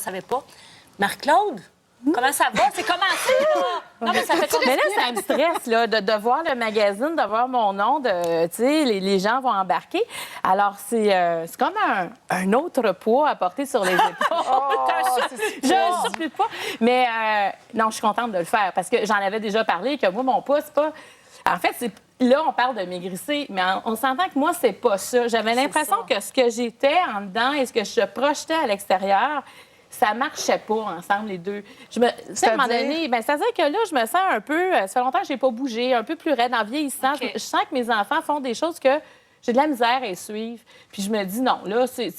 savait pas. Marc-Claude, comment ça va? C'est commencé, là! Non, mais ça fait combien Mais là, ça me stresse, là, de voir le magazine, de voir mon nom, tu sais, les gens vont embarquer. Alors, c'est comme un autre poids à porter sur les épaules. J'ai un surplus de poids. Mais non, je suis contente de le faire parce que j'en avais déjà parlé, que moi, mon poids, c'est pas... En fait, là, on parle de maigrisser, mais on s'entend que moi, c'est pas ça. J'avais l'impression que ce que j'étais en dedans et ce que je projetais à l'extérieur, ça marchait pas ensemble, les deux. Tu sais, à un moment donné, c'est-à-dire que là, je me sens un peu... Ça fait longtemps que j'ai pas bougé, un peu plus raide, en vieillissant. OK. Je sens que mes enfants font des choses que j'ai de la misère à suivre. Puis je me dis, non, là, c'est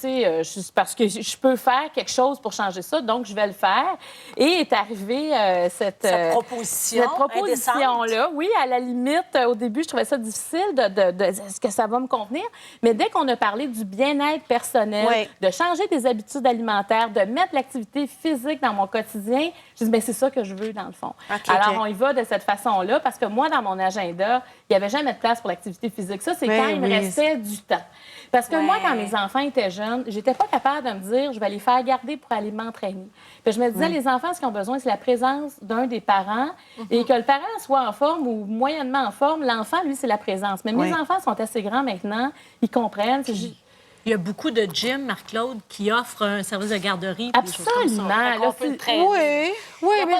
parce que je peux faire quelque chose pour changer ça, donc je vais le faire. Et est arrivée cette proposition-là. Oui, à la limite, au début, je trouvais ça difficile de est-ce que ça va me convenir? Mais dès qu'on a parlé du bien-être personnel, de changer des habitudes alimentaires, de mettre l'activité physique dans mon quotidien, je dis, bien, c'est ça que je veux, dans le fond. Alors, on y va de cette façon-là, parce que moi, dans mon agenda, il n'y avait jamais de place pour l'activité physique. Ça, c'est quand il me restait du temps. Parce que moi, quand mes enfants étaient jeunes, j'étais pas capable de me dire, je vais les faire garder pour aller m'entraîner. Puis je me disais, les enfants, ce qu'ils ont besoin, c'est la présence d'un des parents. Et que le parent soit en forme ou moyennement en forme, l'enfant, lui, c'est la présence. Mais mes enfants sont assez grands maintenant, ils comprennent. Il y a beaucoup de gyms, Marc-Claude, qui offrent un service de garderie. Absolument. Là, oui, mais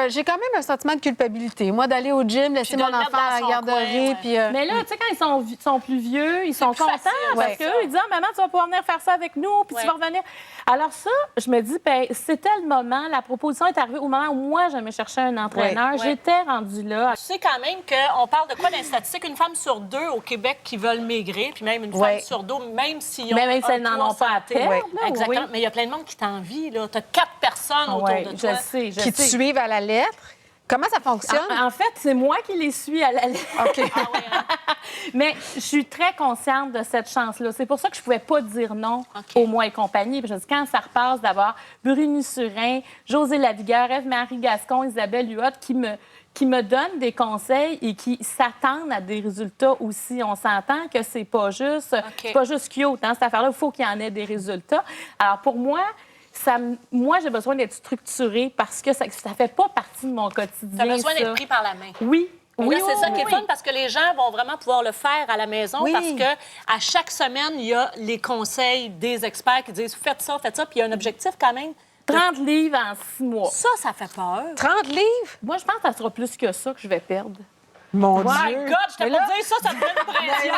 j'ai quand même un sentiment de culpabilité. Moi, d'aller au gym, laisser mon enfant à la garderie. Puis, mais là, tu sais, quand ils sont plus vieux, ils sont contents parce qu'eux, ils disent, maman, tu vas pouvoir venir faire ça avec nous, puis tu vas revenir. Alors ça, je me dis, ben, c'était le moment. La proposition est arrivée au moment où moi, je me cherchais un entraîneur. J'étais rendue là. Tu sais quand même qu'on parle de quoi dans les statistiques? Une femme sur deux au Québec qui veulent maigrir, puis même une femme sur deux, même s'ils ont même si elles n'en ont pas à perdre. Exactement. Mais il y a plein de monde qui t'envie. Tu as 4 personnes autour de toi. Qui te suivent à la lettre. Comment ça fonctionne? En fait, c'est moi qui les suis à la lettre. OK. Mais je suis très consciente de cette chance-là. C'est pour ça que je ne pouvais pas dire non au Moi et compagnie. Puis je dis, quand ça repasse d'avoir Bruni Surin, José Lavigueur, Ève-Marie Gascon, Isabelle Huot, qui me donnent des conseils et qui s'attendent à des résultats aussi. On s'entend que c'est pas juste cute, cette affaire-là. Il faut qu'il y en ait des résultats. Alors, pour moi, j'ai besoin d'être structurée parce que ça ne fait pas partie de mon quotidien. Tu as besoin d'être pris par la main. Oui. Oui, c'est ça qui est fun parce que les gens vont vraiment pouvoir le faire à la maison parce que à chaque semaine, il y a les conseils des experts qui disent faites ça, puis il y a un objectif quand même. 30 livres en 6 mois. Ça fait peur. 30 livres? Moi, je pense que ça sera plus que ça que je vais perdre. Mon Dieu! My God, je t'ai pas dit ça te donne une pression.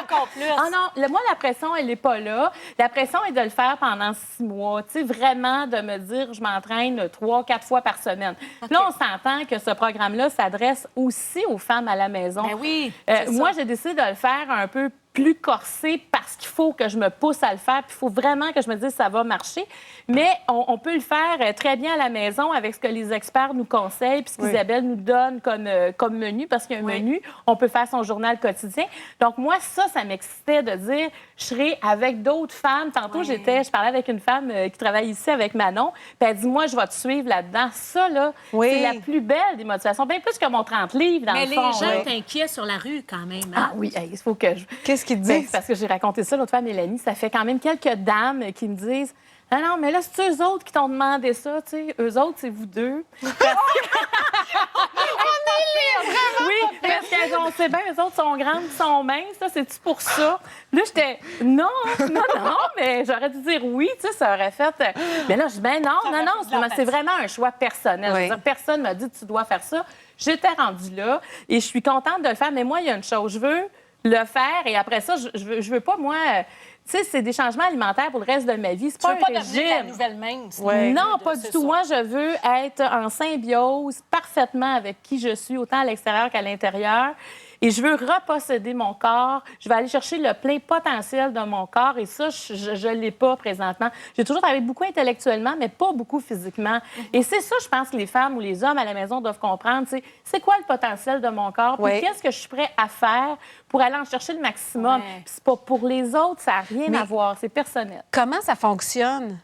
Encore plus. Ah non, moi, la pression, elle n'est pas là. La pression est de le faire pendant 6 mois. Tu sais, vraiment de me dire, je m'entraîne 3-4 fois par semaine. Là, on s'entend que ce programme-là s'adresse aussi aux femmes à la maison. Ben oui. Moi, j'ai décidé de le faire un peu plus corsé parce qu'il faut que je me pousse à le faire, puis il faut vraiment que je me dise ça va marcher. Mais on peut le faire très bien à la maison avec ce que les experts nous conseillent, puis ce qu'Isabelle nous donne comme menu, parce qu'il y a un menu, on peut faire son journal quotidien. Donc moi, ça m'excitait de dire, je serai avec d'autres femmes. Tantôt, je parlais avec une femme qui travaille ici avec Manon, puis elle dit, moi, je vais te suivre là-dedans. Ça, là, c'est la plus belle des motivations, bien plus que mon 30 livres, dans le fond. Mais les gens t'inquiètent sur la rue, quand même. Hein? Ah oui, il faut que je... Qu'est-ce qu'ils te disent? Parce que j'ai raconté ça l'autre fois à Mélanie. Ça fait quand même quelques dames qui me disent non, mais là, c'est eux autres qui t'ont demandé ça, tu sais. Eux autres, c'est vous deux. On est vraiment! Oui, parce qu'on sait bien, eux autres sont grandes, sont minces, ça, c'est-tu pour ça? Là, j'étais non, mais j'aurais dû dire oui, tu sais, ça aurait fait. Mais là, je dis non, c'est vraiment un choix personnel. Je veux dire, personne m'a dit tu dois faire ça. J'étais rendue là et je suis contente de le faire, mais moi, il y a une chose, je veux le faire et après ça, je veux pas, moi... Tu sais, c'est des changements alimentaires pour le reste de ma vie. C'est pas un régime. Devenir la nouvelle mince. Non, pas du tout. Moi, je veux être en symbiose parfaitement avec qui je suis, autant à l'extérieur qu'à l'intérieur. Et je veux reposséder mon corps. Je vais aller chercher le plein potentiel de mon corps. Et ça, je ne l'ai pas présentement. J'ai toujours travaillé beaucoup intellectuellement, mais pas beaucoup physiquement. Et c'est ça, je pense, que les femmes ou les hommes à la maison doivent comprendre. C'est quoi le potentiel de mon corps? Puis qu'est-ce que je suis prêt à faire pour aller en chercher le maximum? Puis c'est pas pour les autres, ça n'a rien à voir. C'est personnel. Comment ça fonctionne?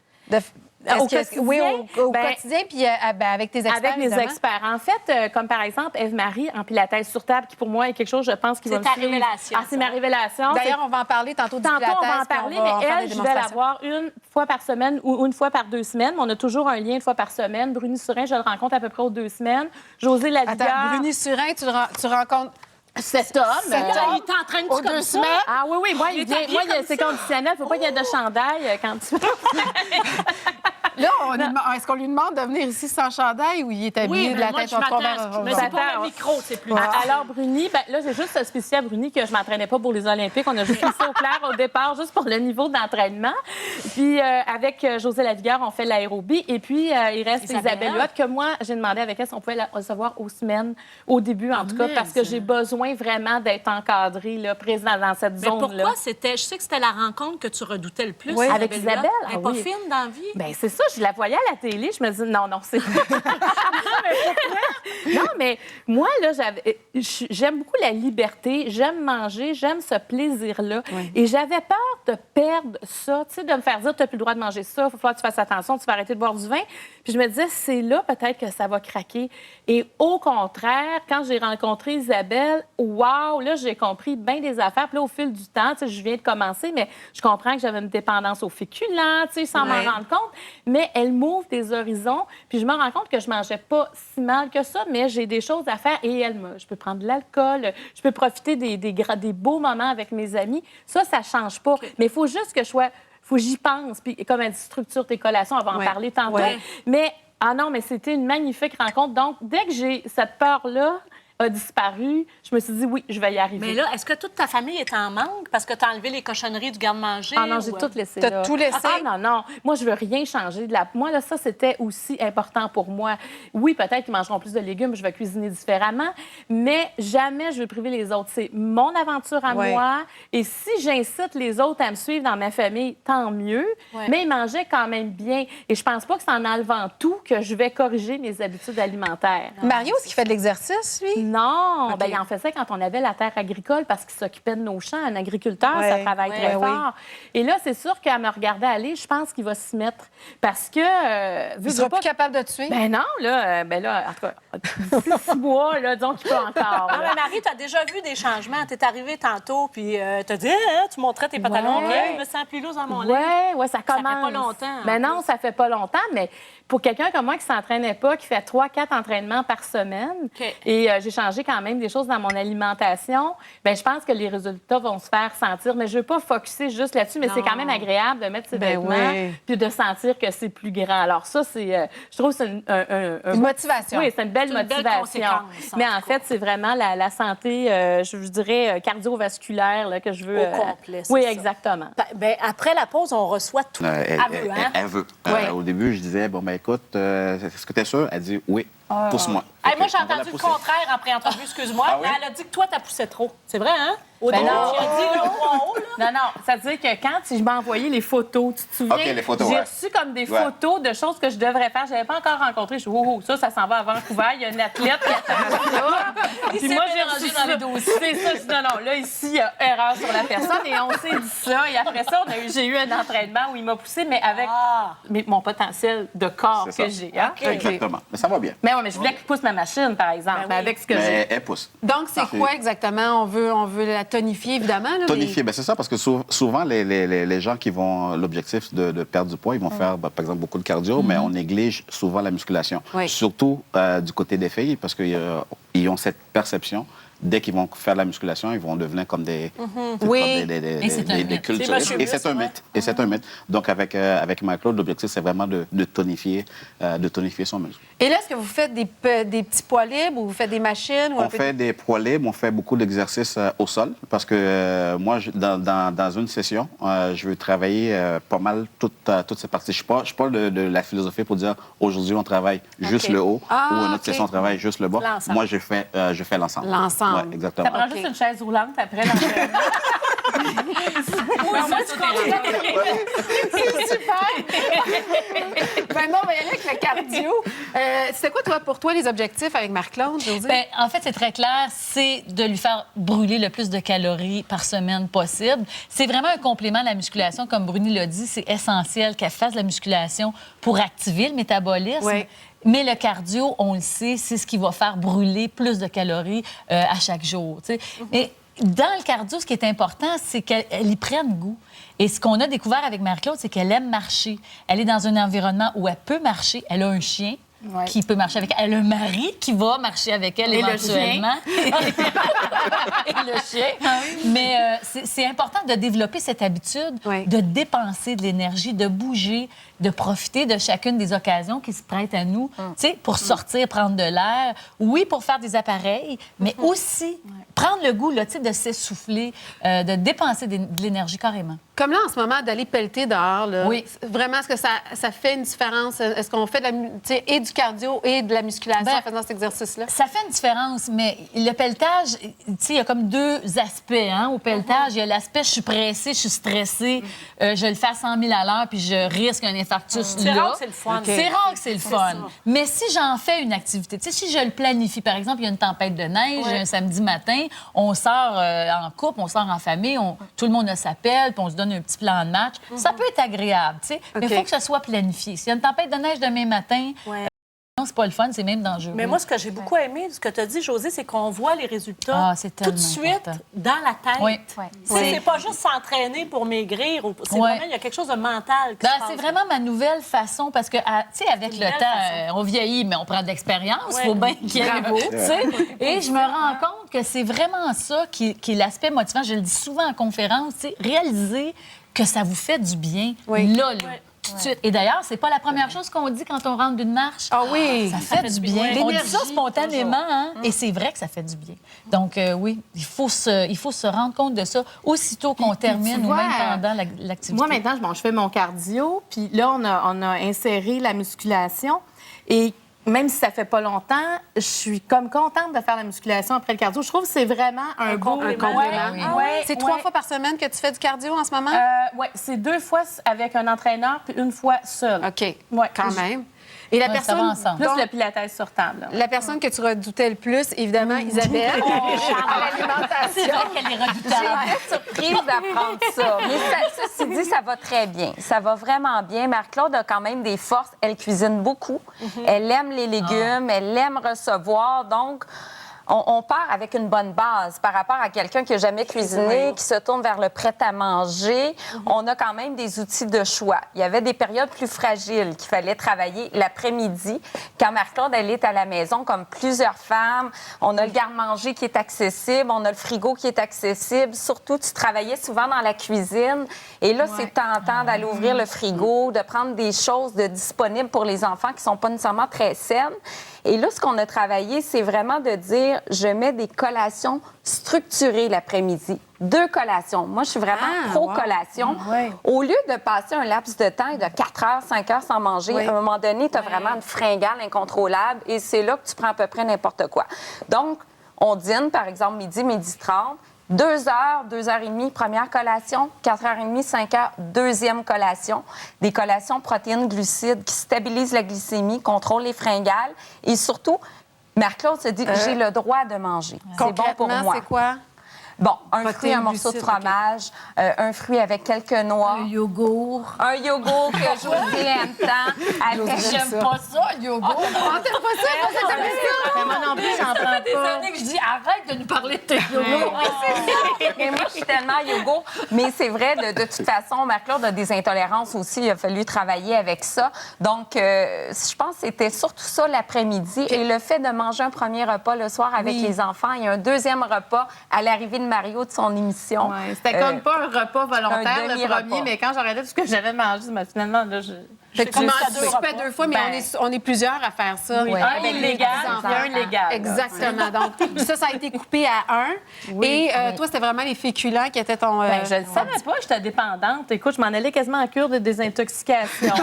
Au quotidien, oui, au quotidien, puis avec tes experts, avec mes évidemment. experts. En fait, comme par exemple, Eve-Marie en pilates sur table, qui pour moi est quelque chose, je pense, qui va me C'est ta suivre. révélation. Ah, c'est ma révélation. D'ailleurs, on va en parler tantôt du Tantôt, pilates, on va en puis parler, on va en faire mais des elle, je vais démonstrations. la voir une fois par semaine ou une fois par 2 semaines. Mais on a toujours un lien une fois par semaine. Bruni Surin, je le rencontre à peu près aux 2 semaines. José Lavigueur. Attends, Bruni Surin, tu rencontres... Cet homme. Il t'entraîne aux 2 comme ça? semaines? Ah oui, oui, moi, comme c'est ça? conditionnel. Il ne faut pas qu'il y ait de chandail quand tu... Là, est-ce qu'on lui demande de venir ici sans chandail ou il est habillé de la tête au travers? Mais c'est pour le micro, c'est plus Alors, Bruni, là, j'ai juste spécifié à Bruni que je ne m'entraînais pas pour les Olympiques. On a juste mis ça au clair au départ, juste pour le niveau d'entraînement. Puis, avec José Lavigueur, on fait l'aérobie. Et puis, il reste Isabelle Huot, que moi, j'ai demandé avec elle si on pouvait la recevoir aux semaines, au début, en tout cas, parce que j'ai besoin vraiment d'être encadrée, là, présente dans cette zone-là. Mais pourquoi c'était... Je sais que c'était la rencontre que tu redoutais le plus. Oui, avec Isabelle. Elle n'est pas fine dans la vie. Bien, c'est ça. Je la voyais à la télé. Je me dis, non, c'est... Non, mais moi, là, j'aime beaucoup la liberté. J'aime manger. J'aime ce plaisir-là. Oui. Et j'avais peur de perdre ça. Tu sais, de me faire dire, tu n'as plus le droit de manger ça. Il faut falloir que tu fasses attention. Tu vas arrêter de boire du vin. Puis je me disais, c'est là peut-être que ça va craquer. Et au contraire, quand j'ai rencontré Isabelle, wow, là, j'ai compris bien des affaires. Puis là, au fil du temps, tu sais, je viens de commencer, mais je comprends que j'avais une dépendance aux féculents, tu sais, sans m'en rendre compte. Mais elle m'ouvre des horizons. Puis je me rends compte que je mangeais pas si mal que ça, mais j'ai des choses à faire. Et je peux prendre de l'alcool, je peux profiter des beaux moments avec mes amis. Ça change pas. Okay. Mais il faut juste que je sois... faut que j'y pense. Puis comme elle dit, structure tes collations, on va en parler tantôt. Ouais. Mais, non, mais c'était une magnifique rencontre. Donc, dès que j'ai cette peur-là a disparu, je me suis dit, oui, je vais y arriver. Mais là, est-ce que toute ta famille est en manque parce que tu as enlevé les cochonneries du garde-manger? Ah non, j'ai tout laissé. T'as tout laissé? Ah non. Moi, je veux rien changer. Moi, là, ça, c'était aussi important pour moi. Oui, peut-être qu'ils mangeront plus de légumes, je vais cuisiner différemment, mais jamais je veux priver les autres. C'est mon aventure à moi. Et si j'incite les autres à me suivre dans ma famille, tant mieux. Mais ils mangeaient quand même bien. Et je pense pas que c'est en enlevant tout que je vais corriger mes habitudes alimentaires. Mario, est-ce qu'il fait de l'exercice, lui? Non, okay. Il en faisait quand on avait la terre agricole parce qu'il s'occupait de nos champs. Un agriculteur, ça travaille très fort. Et là, c'est sûr qu'à me regarder aller, je pense qu'il va s'y mettre parce que... il sera plus capable de te suivre? Ben non, là, en tout cas, d'ici 6 mois, là, donc il peut encore. Ah, mais Marie, tu as déjà vu des changements. Tu es arrivée tantôt, puis tu as dit, tu montrais tes pantalons. Je me sens plus loose dans mon lit. Oui, ça commence. Ça fait pas longtemps. Ben non, ça fait pas longtemps, mais pour quelqu'un comme moi qui ne s'entraînait pas, qui fait 3-4 entraînements par semaine, et j'ai changé quand même des choses dans mon alimentation, bien, je pense que les résultats vont se faire sentir. Mais je ne veux pas focusser juste là-dessus, mais c'est quand même agréable de mettre ses vêtements puis de sentir que c'est plus grand. Alors ça, je trouve que c'est une motivation. Oui, c'est une belle motivation. Mais en fait, c'est vraiment la santé, je dirais, cardiovasculaire là, que je veux... Au complet, oui, ça. exactement. Après la pause, on reçoit tout. Elle veut. Au début, je disais, écoute, est-ce que tu es sûre? Elle dit oui. Pousse-moi. Moi, j'ai entendu le contraire en pré-entrevue, excuse-moi. Ah oui? Elle a dit que toi, t'as poussé trop. C'est vrai, hein? Au début, non. Tu as dit le point haut, là. Non, ça veut dire que quand je m'ai envoyé les photos, tu te souviens? OK, les photos, j'ai reçu comme des photos de choses que je devrais faire. Je n'avais pas encore rencontré. Je dis, ça s'en va à Vancouver. Il y a une athlète qui attend ça. Puis moi, j'ai reçu dans les dossiers. C'est ça. Je dis, non, là, ici, il y a erreur sur la personne. Et on s'est dit ça. Et après ça, j'ai eu un entraînement où il m'a poussé, mais avec mon potentiel de corps que j'ai. Hein? Okay. Exactement. Mais ça va bien. Mais je voulais qu'il pousse ma machine, par exemple, avec ce que j'ai. Elle pousse. Donc, c'est quoi exactement? On veut la tonifier, évidemment. Là, tonifier, c'est ça, parce que souvent, les gens qui vont l'objectif de perdre du poids, ils vont faire, par exemple, beaucoup de cardio, mais on néglige souvent la musculation. Surtout du côté des filles, parce qu'ils ont cette perception. Dès qu'ils vont faire la musculation, ils vont devenir comme des culturistes. Et c'est un mythe. Et c'est un mythe. Donc, avec Marc-Claude, l'objectif, c'est vraiment de tonifier son muscle. Et là, est-ce que vous faites des petits poids libres ou vous faites des machines? On fait des poids libres, on fait beaucoup d'exercices au sol parce que moi, dans une session, je veux travailler pas mal toutes ces parties. Je ne suis pas de la philosophie pour dire aujourd'hui, on travaille juste le haut ou une autre session, on travaille juste le bas. Moi, je fais l'ensemble. L'ensemble. Oui, exactement. Ça prend juste une chaise roulante après l'entraînement. C'est super! Maintenant, on va y aller avec le cardio. C'était quoi, toi, pour toi, les objectifs avec Marc-Claude, Josée? Bien, en fait, c'est très clair. C'est de lui faire brûler le plus de calories par semaine possible. C'est vraiment un complément à la musculation. Comme Bruni l'a dit, c'est essentiel qu'elle fasse de la musculation pour activer le métabolisme. Oui. Mais le cardio, on le sait, c'est ce qui va faire brûler plus de calories à chaque jour. Tu sais. Et dans le cardio, ce qui est important, c'est qu'elle y prenne goût. Et ce qu'on a découvert avec Marie-Claude, c'est qu'elle aime marcher. Elle est dans un environnement où elle peut marcher. Elle a un chien qui peut marcher avec elle. Elle a un mari qui va marcher avec elle éventuellement. Et le chien. Mais c'est important de développer cette habitude de dépenser de l'énergie, de bouger, de profiter de chacune des occasions qui se prêtent à nous, tu sais, pour sortir, prendre de l'air. Oui, pour faire des appareils, mais aussi prendre le goût, là, tu sais, de s'essouffler, de dépenser de l'énergie carrément. Comme là, en ce moment, d'aller pelleter dehors, là, Oui. vraiment, est-ce que ça fait une différence? Est-ce qu'on fait et du cardio et de la musculation en faisant cet exercice-là? Ça fait une différence, mais le pelletage, tu sais, il y a comme deux aspects au pelletage. Il y a l'aspect je suis pressée, je suis stressée, je le fais à 100 000 à l'heure, puis je risque un infarctus là. C'est rare que c'est le fun. C'est rare que c'est le fun. Mais si j'en fais une activité, tu sais, si je le planifie, par exemple, il y a une tempête de neige un samedi matin, on sort en couple, on sort en famille, tout le monde a sa pelle, puis on se donne un petit plan de match. Ça peut être agréable, tu sais, mais il faut que ça soit planifié. S'il y a une tempête de neige demain matin, non, c'est pas le fun, c'est même dangereux. Mais moi, ce que j'ai beaucoup aimé, ce que tu as dit, Josée, c'est qu'on voit les résultats tout de suite dans la tête. Oui. C'est pas juste s'entraîner pour maigrir. C'est vraiment, il y a quelque chose de mental qui se passe. C'est vraiment ma nouvelle façon parce que, tu sais, avec le temps, on vieillit, mais on prend de l'expérience. Il faut bien qu'il y ait tu sais. Et je me rends compte que c'est vraiment ça qui est l'aspect motivant. Je le dis souvent en conférence, tu sais, réaliser que ça vous fait du bien là. Tout de suite. Et d'ailleurs, c'est pas la première chose qu'on dit quand on rentre d'une marche. Ah oui! Ça fait du bien. On dit ça spontanément, hein? Et c'est vrai que ça fait du bien. Donc, oui, il faut se rendre compte de ça aussitôt qu'on termine ou même pendant l'activité. Moi, maintenant, je fais mon cardio, puis là, on a inséré la musculation. Et même si ça fait pas longtemps, je suis comme contente de faire la musculation après le cardio. Je trouve que c'est vraiment un beau complément. Ouais, C'est 3 fois par semaine que tu fais du cardio en ce moment? Oui, c'est 2 fois avec un entraîneur puis 1 fois seule. OK, Ouais. quand même. Et la ça va personne, ensemble. Plus le pilates sur table. Là. la personne que tu redoutais le plus, évidemment, Isabelle, à l'alimentation. C'est vrai qu'elle est redoutable. J'étais surprise d'apprendre ça. Mais ceci dit, ça va très bien. Ça va vraiment bien. Marc-Claude a quand même des forces. Elle cuisine beaucoup. Elle aime les légumes. Elle aime recevoir. Donc, on part avec une bonne base par rapport à quelqu'un qui n'a jamais cuisiné, qui se tourne vers le prêt-à-manger. On a quand même des outils de choix. Il y avait des périodes plus fragiles qu'il fallait travailler l'après-midi. Quand Marc-Claude, elle est à la maison, comme plusieurs femmes, on a le garde-manger qui est accessible, on a le frigo qui est accessible. Surtout, tu travaillais souvent dans la cuisine. Et là, c'est tentant d'aller ouvrir le frigo, de prendre des choses disponibles pour les enfants qui ne sont pas nécessairement très saines. Et là, ce qu'on a travaillé, c'est vraiment de dire, je mets des collations structurées l'après-midi. 2 collations. Moi, je suis vraiment pro-collation. Au lieu de passer un laps de temps et de 4 heures, 5 heures sans manger, à un moment donné, tu as vraiment une fringale incontrôlable et c'est là que tu prends à peu près n'importe quoi. Donc, on dîne, par exemple, midi 30. 2 heures, 2 heures et demie, première collation. 4 heures et demie, 5 heures, deuxième collation. Des collations protéines, glucides qui stabilisent la glycémie, contrôlent les fringales. Et surtout, Marc-Claude se dit, j'ai le droit de manger. C'est bon pour moi. C'est quoi? Bon, un fruit, un morceau de fromage, un fruit avec quelques noix. Un yogourt. Un yogourt que Josée aime tant. J'aime pas ça, le yogourt. T'aimes pas ça? Moi non plus, j'en prends des pas. années que je dis arrête de nous parler de tes yogourts. Mais moi, je suis tellement yogourt. Mais c'est vrai, de toute façon, Marc-Claude a des intolérances aussi. Il a fallu travailler avec ça. Donc, je pense que c'était surtout ça l'après-midi. Et le fait de manger un premier repas le soir avec les enfants et un deuxième repas à l'arrivée de Mario de son émission. Ouais, c'était comme pas un repas volontaire, un le demi-repas. premier, mais quand j'arrêtais tout ce que j'avais mangé, finalement, là, Fait que tu comme manges ça, deux super repas. 2 fois, mais on est plusieurs à faire ça. Oui. Avec Un les illégal, petits-enfants. puis un légal. Exactement. Donc, ça a été coupé à 1. Et toi, c'était vraiment les féculents qui étaient ton... Ben, je ne savais pas, j'étais dépendante. Écoute, je m'en allais quasiment en cure de désintoxication.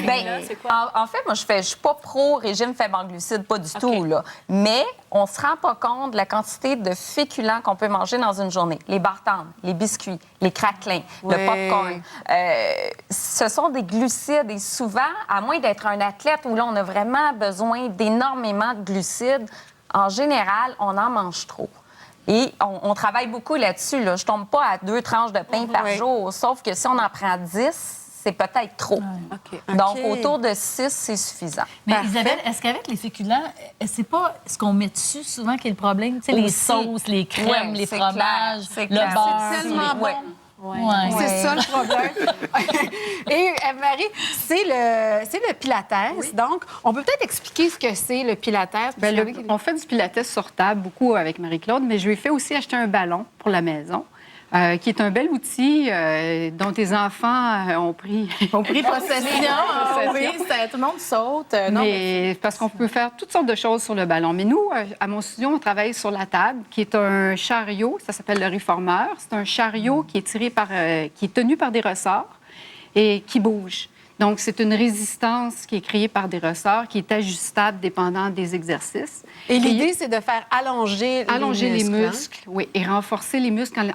Ben, en fait, moi, je suis pas pro-régime faible en glucides, pas du tout, là. Mais on se rend pas compte de la quantité de féculents qu'on peut manger dans une journée. Les bartendes, les biscuits, les craquelins, le popcorn. Ce sont des glucides et souvent, à moins d'être un athlète où là, on a vraiment besoin d'énormément de glucides, en général, on en mange trop. Et on travaille beaucoup là-dessus. Là. Je tombe pas à 2 tranches de pain par jour, sauf que si on en prend 10, c'est peut-être trop. Donc, autour de 6, c'est suffisant. Mais Isabelle, est-ce qu'avec les féculents, c'est pas ce qu'on met dessus souvent qui est le problème? Tu sais, les sauces, les crèmes, les fromages, le beurre. C'est tellement bon. Ouais. C'est ça le problème. Et Marie, c'est le pilates. Donc, on peut peut-être expliquer ce que c'est le pilates. On fait du pilates sur table, beaucoup avec Marie-Claude, mais je lui ai fait aussi acheter un ballon pour la maison. Qui est un bel outil dont tes enfants ont pris possession. Oui, tout le monde saute. Mais parce qu'on peut faire toutes sortes de choses sur le ballon. Mais nous, à mon studio, on travaille sur la table, qui est un chariot. Ça s'appelle le réformeur. C'est un chariot qui est qui est tenu par des ressorts et qui bouge. Donc, c'est une résistance qui est créée par des ressorts, qui est ajustable dépendant des exercices. Et l'idée, c'est de faire allonger les muscles, oui, et renforcer les muscles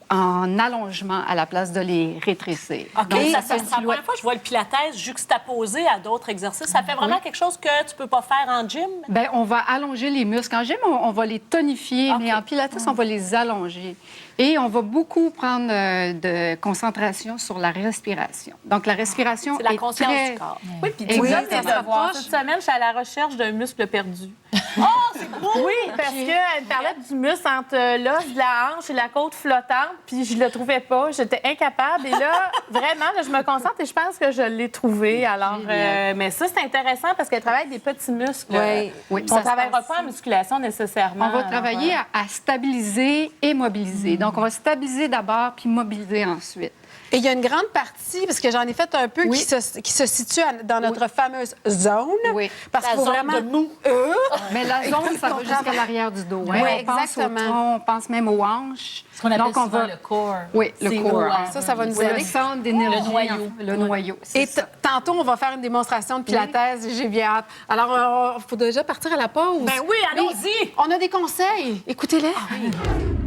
en allongement à la place de les rétrécir. OK, c'est la première fois que je vois le pilates juxtaposé à d'autres exercices. Ça fait vraiment quelque chose que tu peux pas faire en gym? Bien, on va allonger les muscles. En gym, on va les tonifier, mais en pilates, on va les allonger. Et on va beaucoup prendre de concentration sur la respiration. Donc, la respiration c'est la conscience du corps. Oui, puis tu vas te voir. Cette semaine, je suis à la recherche d'un muscle perdu. Oh, c'est beau! Oui, parce qu'elle parlait du muscle entre l'os de la hanche et la côte flottante, puis je le trouvais pas. J'étais incapable. Et là, vraiment, là, je me concentre et je pense que je l'ai trouvé. Alors, mais ça, c'est intéressant parce qu'elle travaille des petits muscles. Oui, on ne travaillera pas en musculation nécessairement. On va travailler à stabiliser et mobiliser. Donc, on va stabiliser d'abord puis mobiliser ensuite. Et il y a une grande partie, parce que j'en ai fait un peu, qui se situe dans notre fameuse zone. Oui. Parce qu'il faut vraiment... de mou. Mais la zone, ça va jusqu'à l'arrière du dos. Oui, on pense au tronc, on pense même aux hanches. Ce qu'on appelle souvent le corps. Oui, le corps. Ça va nous C'est le aider. centre d'énergie. Le noyau. Le noyau. Et tantôt, on va faire une démonstration de pilates. J'ai bien hâte. Alors, il faut déjà partir à la pause. Ben oui, allons-y! On a des conseils. Écoutez-les.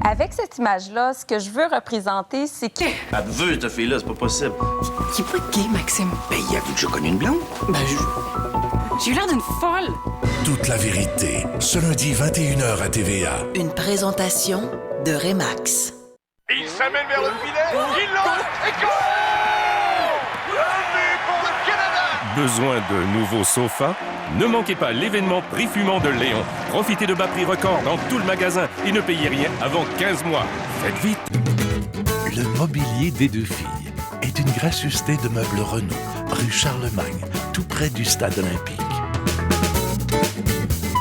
Avec cette image-là, ce que je veux représenter, c'est que... Elle veut, cette fille-là, c'est pas possible. Il est pas gay, Maxime. Ben, il a vu que je connais une blonde. Ben, j'ai eu l'air d'une folle. Toute la vérité, ce lundi 21h à TVA. Une présentation de Remax. Il s'amène vers le filet, il lance et goal! Un but pour le Canada! Besoin de nouveaux sofas? Ne manquez pas l'événement Prix fumant de Léon. Profitez de bas prix records dans tout le magasin et ne payez rien avant 15 mois. Faites vite! Le mobilier des deux filles est une gracieuseté de meubles Renault, rue Charlemagne, tout près du stade olympique.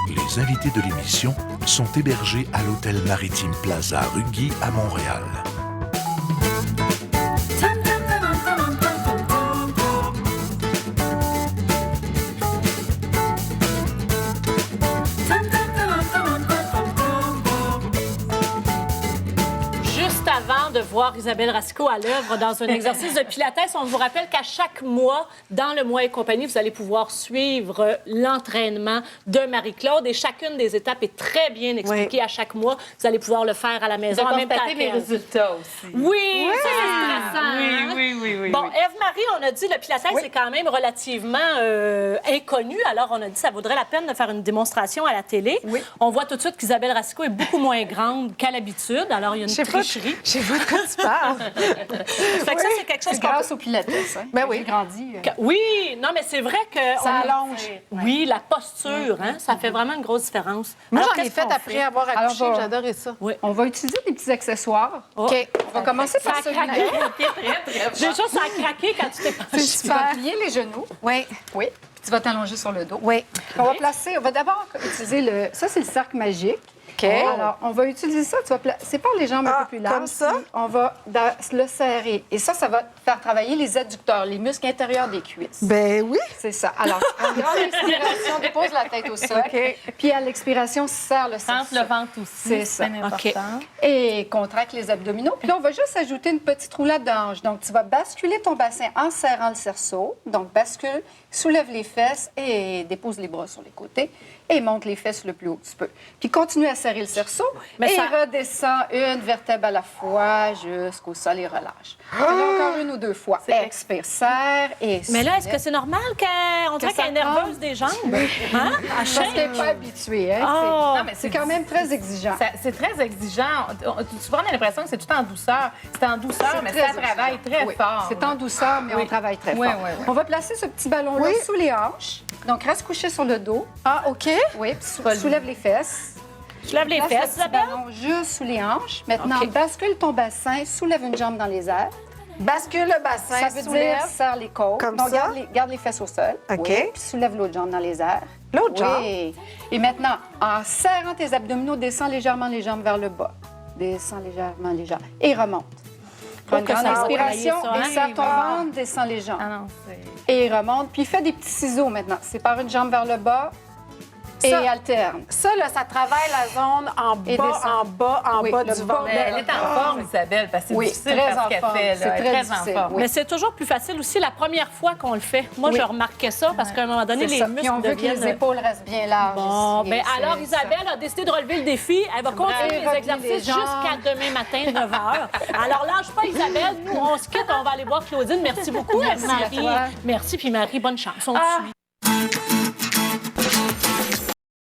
Les invités de l'émission sont hébergés à l'hôtel Maritime Plaza, rue Guy, à Montréal. De voir Isabelle Racicot à l'œuvre dans un exercice de pilates. On vous rappelle qu'à chaque mois, dans le mois et compagnie, vous allez pouvoir suivre l'entraînement de Marie-Claude et chacune des étapes est très bien expliquée à chaque mois. Vous allez pouvoir le faire à la maison en même temps mes résultats aussi. Oui, ça c'est stressant. Oui. Bon, Ève-Marie, on a dit le pilates, c'est quand même relativement inconnu. Alors, on a dit que ça vaudrait la peine de faire une démonstration à la télé. Oui. On voit tout de suite qu'Isabelle Racicot est beaucoup moins grande qu'à l'habitude. Alors, il y a une tricherie. Je sais pas de quoi tu parles. Fait que ça, c'est quelque chose C'est grâce au pilates, hein? Ben oui. J'ai grandi. Oui, non, mais c'est vrai que... Ça allonge. Oui, la posture, hein, ça fait vraiment une grosse différence. Moi, Alors, j'en ai qu'est-ce fait qu'on après avoir accouché. J'adorais ça. Oui. On va utiliser des petits accessoires. OK. On va commencer par Ça a craqué. Déjà, ça a craqué quand tu t'es penchée. Tu vas plier les genoux. Oui. Oui. Puis tu vas t'allonger sur le dos. Oui. On va d'abord utiliser ça, c'est le cercle magique. OK. Alors, on va utiliser ça. Tu vas sépare les jambes un peu plus larges. Comme ça? On va le serrer. Et ça va faire travailler les adducteurs, les muscles intérieurs des cuisses. Ben oui. C'est ça. Alors, en grande expiration, dépose la tête au sol. OK. Puis à l'expiration, serre le Rentre cerceau. le ventre aussi. C'est ça. bien important. Et contracte les abdominaux. Puis là, on va juste ajouter une petite roulade de hanche. Donc, tu vas basculer ton bassin en serrant le cerceau. Donc, bascule, soulève les fesses et dépose les bras sur les côtés et monte les fesses le plus haut que tu peux. Puis continue à serrer le cerceau et redescend une vertèbre à la fois jusqu'au sol et relâche. Fais-le encore une ou deux fois. Expire, serre et Mais là, est-ce que c'est normal qu'on dirait qu'elle est nerveuse des jambes? Hein? Parce qu'elle n'est pas habituée. Hein? Oh. Non, mais C'est quand même très exigeant. C'est très exigeant. Souvent, on a l'impression que c'est tout en douceur. C'est en douceur, mais très ça travaille très Oui. fort. C'est en douceur, mais on travaille très fort. Oui. On va placer ce petit ballon-là sous les hanches. Donc, reste couché sur le dos. Ah, OK. Oui, puis soulève les fesses. Soulève les Place fesses, le petit Isabelle. ballon juste sous les hanches. Maintenant, OK. bascule ton bassin, soulève une jambe dans les airs. Bascule le bassin, Ça veut soulève. dire serre les côtes. Comme Non, ça? garde les fesses au sol. OK. Oui, puis soulève l'autre jambe dans les airs. L'autre jambe? Oui. Et maintenant, en serrant tes abdominaux, descends légèrement les jambes vers le bas. Descends légèrement les jambes. Et remonte. Prends une que grande ça va inspiration travailler ça, et serre ton ventre, descends les jambes. Ah non, c'est... Et remonte. Puis fais des petits ciseaux maintenant. Sépare une jambe vers le bas et Ça- alterne. Ça, là, ça travaille la zone en Et bas, descend. en bas, en Oui, bas le du bas, ventre. Mais elle est en forme, Isabelle, parce que c'est Oui, difficile très faire en ce qu'elle forme. fait. C'est Là. Elle est très très difficile, en forme. oui. Mais c'est toujours plus facile aussi la première fois qu'on le fait. Moi, je remarquais ça parce qu'à un moment donné, C'est les ça. muscles Puis on veut que les deviennent... épaules restent bien larges. Bon, ici. bien, C'est alors ça. Isabelle a décidé de relever le défi. Elle va continuer les Retenez exercices les jambes. jusqu'à demain matin, 9 h. Alors, lâche pas, Isabelle. Nous, on se quitte. On va aller voir Claudine. Merci beaucoup, Merci à Marie. toi. Merci, puis Marie, bonne chance. On te suit.